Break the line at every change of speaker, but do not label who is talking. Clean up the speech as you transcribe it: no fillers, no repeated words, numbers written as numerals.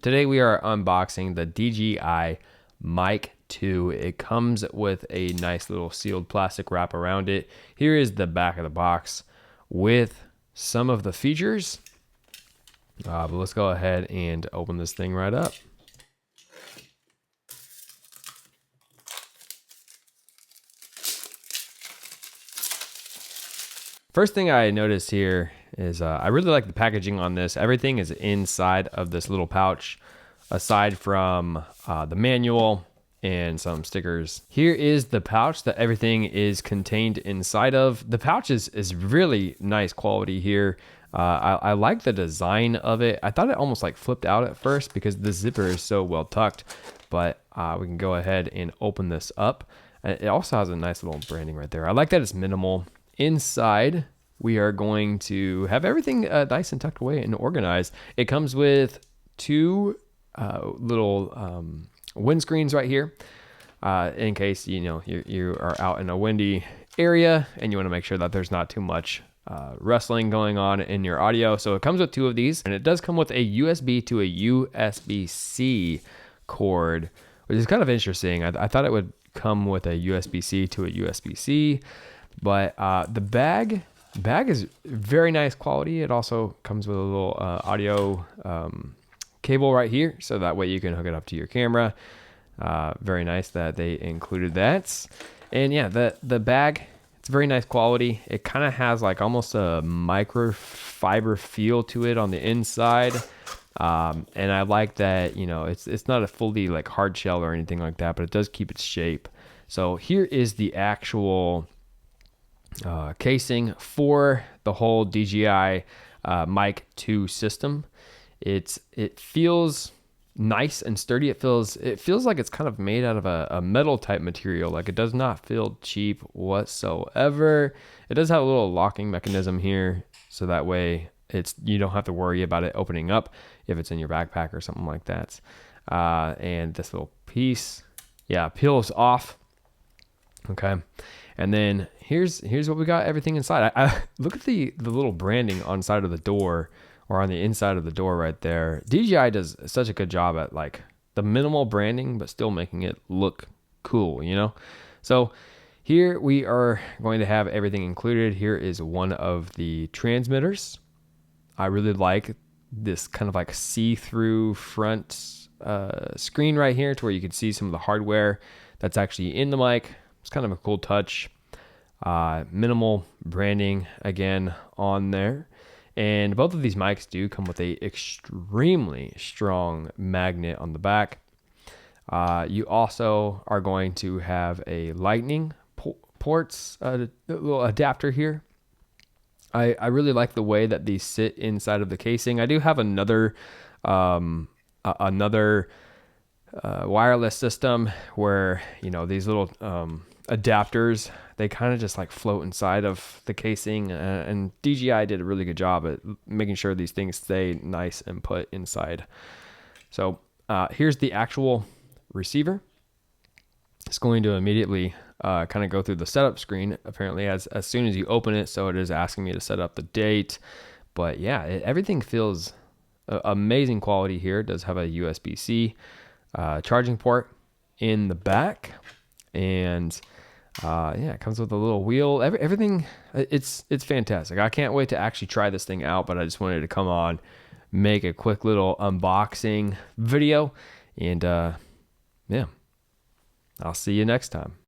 Today we are unboxing the DJI Mic 2. It comes with a nice little sealed plastic wrap around it. Here is the back of the box with some of the features. But let's go ahead and open this thing right up. First thing I noticed here is I really like the packaging on this. Everything is inside of this little pouch, aside from the manual and some stickers. Here is the pouch that everything is contained inside of. The pouch is really nice quality here. I like the design of it. I thought it almost like flipped out at first because the zipper is so well tucked, but we can go ahead and open this up. It also has a nice little branding right there. I like that it's minimal. Inside, we are going to have everything nice and tucked away and organized. It comes with two little windscreens right here, in case you are out in a windy area and you want to make sure that there's not too much rustling going on in your audio. So it comes with two of these, and it does come with a USB to a USB-C cord, which is kind of interesting. I thought it would come with a USB-C to a USB-C, but the bag is very nice quality. It also comes with a little audio cable right here, so that way you can hook it up to your camera. Very nice that they included that. And yeah, the bag, it's very nice quality. It kind of has like almost a microfiber feel to it on the inside. And I like that, it's not a fully like hard shell or anything like that, but it does keep its shape. So here is the actual casing for the whole DJI Mic 2 system. It feels nice and sturdy. It feels like it's kind of made out of a metal type material. Like, it does not feel cheap whatsoever. It does have a little locking mechanism here, so that way you don't have to worry about it opening up if it's in your backpack or something like that. And this little piece, peels off. Okay. And then here's what we got everything inside. I look at the little branding on the side of the door, or on the inside of the door right there. DJI does such a good job at like the minimal branding, but still making it look cool, So here we are going to have everything included. Here is one of the transmitters. I really like this kind of like see-through front screen right here, to where you can see some of the hardware that's actually in the mic. It's kind of a cool touch. Minimal branding again on there. And both of these mics do come with a extremely strong magnet on the back. You also are going to have a lightning ports, a little adapter here. I really like the way that these sit inside of the casing. I do have another wireless system where, these little adapters, they kind of just like float inside of the casing, and DJI did a really good job at making sure these things stay nice and put inside. So here's the actual receiver. It's going to immediately kind of go through the setup screen, apparently, as soon as you open it. So it is asking me to set up the date, but yeah, everything feels amazing quality here. It does have a USB-C charging port in the back, and it comes with a little wheel. Everything, it's fantastic. I can't wait to actually try this thing out, but I just wanted to come on, make a quick little unboxing video, and I'll see you next time.